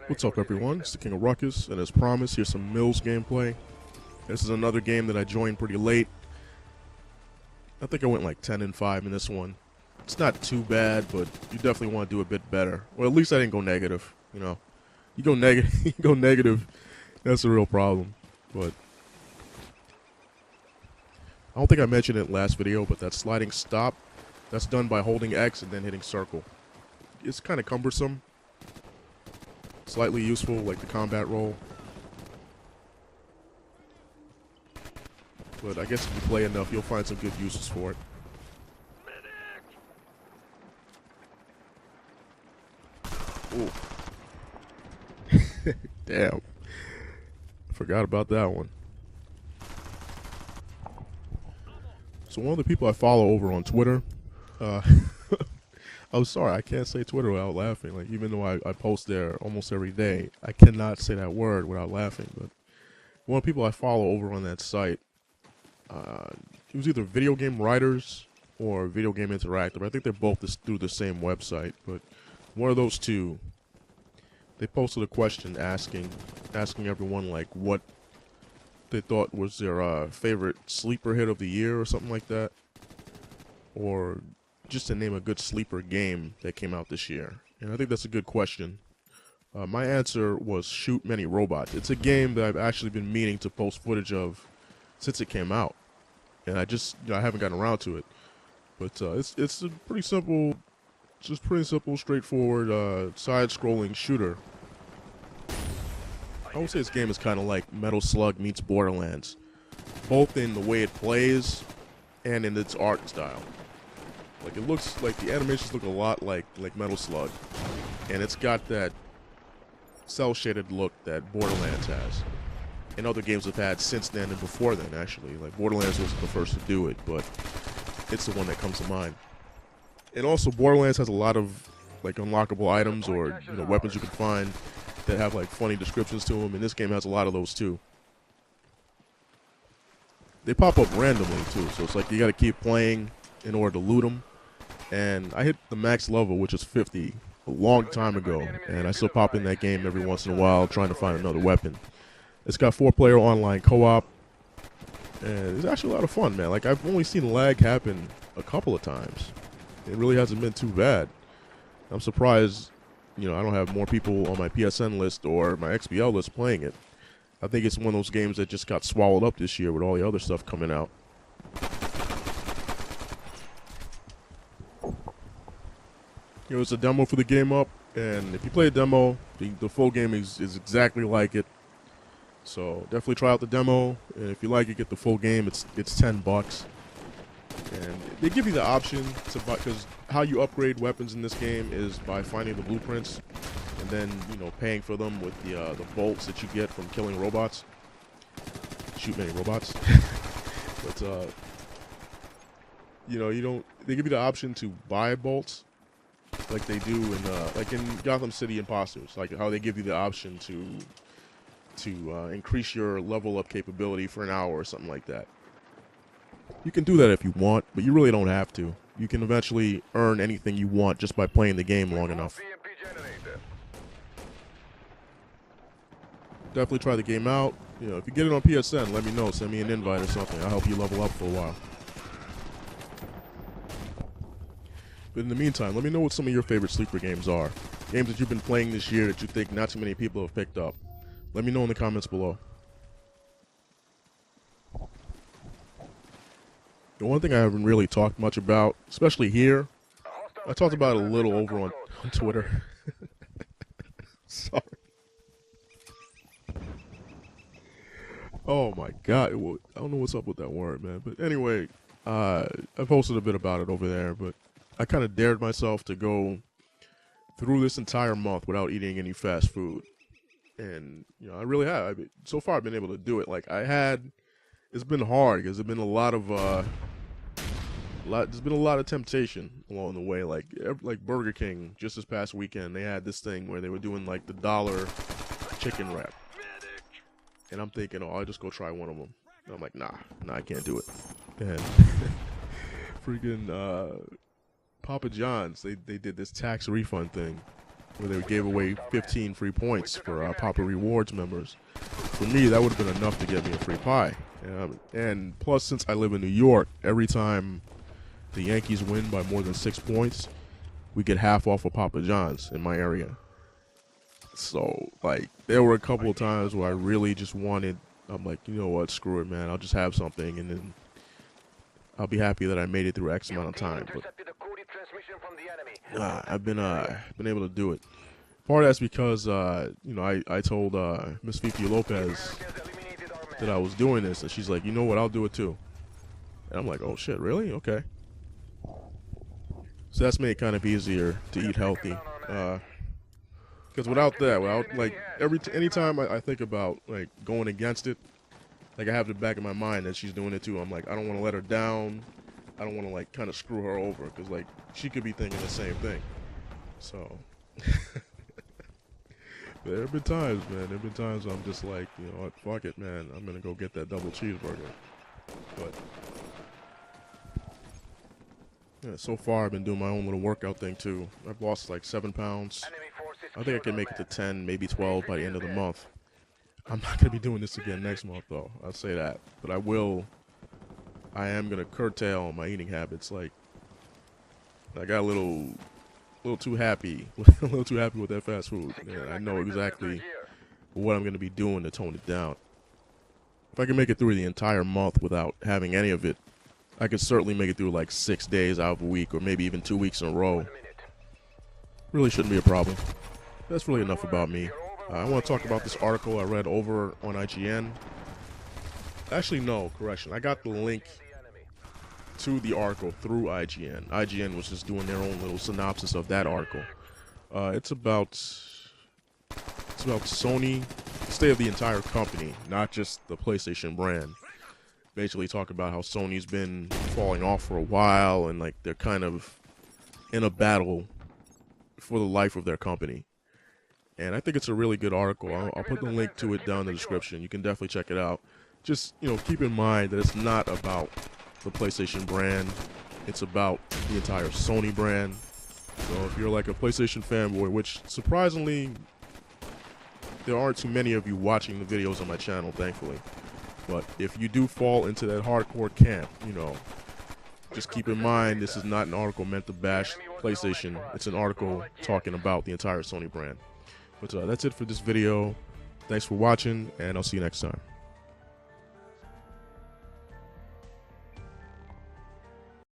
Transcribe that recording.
What's up, everyone? It's the King of Ruckus, and as promised, here's some Mills gameplay. This is another game that I joined pretty late. I think I went like 10-5 in this one. It's not too bad, but you definitely want to do a bit better. Well, at least I didn't go negative. You know, you go negative, you go negative. That's a real problem. But I don't think I mentioned it last video, but that sliding stop, that's done by holding X and then hitting circle. It's kind of cumbersome. Slightly useful, like the combat roll. But I guess if you play enough, you'll find some good uses for it. Ooh. Damn. Forgot about that one. So one of the people I follow over on Twitter, I'm sorry, I can't say Twitter without laughing. Like, even though I post there almost every day, I cannot say that word without laughing. But one of the people I follow over on that site, it was either Video Game Writers or Video Game Interactive. I think they're both through the same website, but one of those two, they posted a question asking everyone like what they thought was their favorite sleeper hit of the year or something like that, or just to name a good sleeper game that came out this year. And I think that's a good question. My answer was Shoot Many Robots. It's a game that I've actually been meaning to post footage of since it came out, and I just I haven't gotten around to it. But it's a pretty simple, straightforward side-scrolling shooter. I would say this game is kind of like Metal Slug meets Borderlands, both in the way it plays and in its art style. Like, it looks like the animations look a lot like Metal Slug, and it's got that cel-shaded look that Borderlands has, and other games have had since then and before then, actually. Like, Borderlands wasn't the first to do it, but it's the one that comes to mind. And also, Borderlands has a lot of like unlockable items or weapons you can find that have like funny descriptions to them, and this game has a lot of those too. They pop up randomly too, so it's like you got to keep playing in order to loot them. And I hit the max level, which is 50, a long time ago, and I still pop in that game every once in a while trying to find another weapon. It's got 4-player online co-op, and it's actually a lot of fun, man. Like, I've only seen lag happen a couple of times. It really hasn't been too bad. I'm surprised, I don't have more people on my PSN list or my XBL list playing it. I think it's one of those games that just got swallowed up this year with all the other stuff coming out. It's a demo for the game up, and if you play a demo, the full game is exactly like it. So definitely try out the demo, and if you like it, get the full game. It's $10, and they give you the option to buy, because how you upgrade weapons in this game is by finding the blueprints, and then paying for them with the bolts that you get from killing robots. Shoot many robots, but you don't. They give you the option to buy bolts, like they do in Gotham City Imposters, like how they give you the option to increase your level up capability for an hour or something like that. You can do that if you want, but you really don't have to. You can eventually earn anything you want just by playing the game long enough. Definitely try the game out. If you get it on PSN, let me know. Send me an invite or something. I'll help you level up for a while. But in the meantime, let me know what some of your favorite sleeper games are. Games that you've been playing this year that you think not too many people have picked up. Let me know in the comments below. The one thing I haven't really talked much about, especially here, I talked about it a little over on Twitter. Sorry. Oh my god, I don't know what's up with that word, man. But anyway, I posted a bit about it over there, but I kind of dared myself to go through this entire month without eating any fast food. And, I really have. So far, I've been able to do it. Like, it's been hard because there's been a lot of, there's been a lot of temptation along the way. Like Burger King, just this past weekend, they had this thing where they were doing, like, the $1 chicken wrap. And I'm thinking, I'll just go try one of them. And I'm like, nah, I can't do it. And freaking, Papa John's, they did this tax refund thing. where they gave away 15 free points for Papa Rewards members. For me, that would have been enough to get me a free pie. And plus, since I live in New York, every time the Yankees win by more than 6 points, we get half off of Papa John's in my area. So, like, there were a couple of times where I really just wanted, I'm like, you know what, screw it, man. I'll just have something, and then I'll be happy that I made it through X amount of time. But I've been able to do it. Part of that's because, you know, I told Miss Fifi Lopez that I was doing this, and she's like, you know what, I'll do it too. And I'm like, oh shit, really? Okay. So that's made it kind of easier to eat healthy. Because without that, like anytime I think about like going against it, like I have the back of my mind that she's doing it too. I'm like, I don't want to let her down. I don't want to like kind of screw her over, because like she could be thinking the same thing. So there have been times, man. There have been times I'm just like, you know what, fuck it, man. I'm gonna go get that double cheeseburger. But yeah, so far I've been doing my own little workout thing too. I've lost like 7 pounds. I think I can make it to 10, maybe 12 by the end of the month. I'm not going to be doing this again next month, though. I'll say that. But I am going to curtail my eating habits. Like, I got a little too happy, a little too happy with that fast food. And I know exactly what I'm going to be doing to tone it down. If I can make it through the entire month without having any of it, I could certainly make it through like 6 days out of a week, or maybe even 2 weeks in a row. Really shouldn't be a problem. That's really enough about me. I want to talk about this article I read over on IGN. Actually, no, correction. I got the link to the article through IGN. IGN was just doing their own little synopsis of that article. It's about Sony, the state of the entire company, not just the PlayStation brand. Basically talk about how Sony's been falling off for a while, and like they're kind of in a battle for the life of their company. And I think it's a really good article. I'll put the link to it down in the description. You can definitely check it out. Just, you know, keep in mind that it's not about the PlayStation brand. It's about the entire Sony brand. So if you're like a PlayStation fanboy, which surprisingly, there aren't too many of you watching the videos on my channel, thankfully. But if you do fall into that hardcore camp, you know, just keep in mind this is not an article meant to bash PlayStation. It's an article talking about the entire Sony brand. But that's it for this video. Thanks for watching, and I'll see you next time.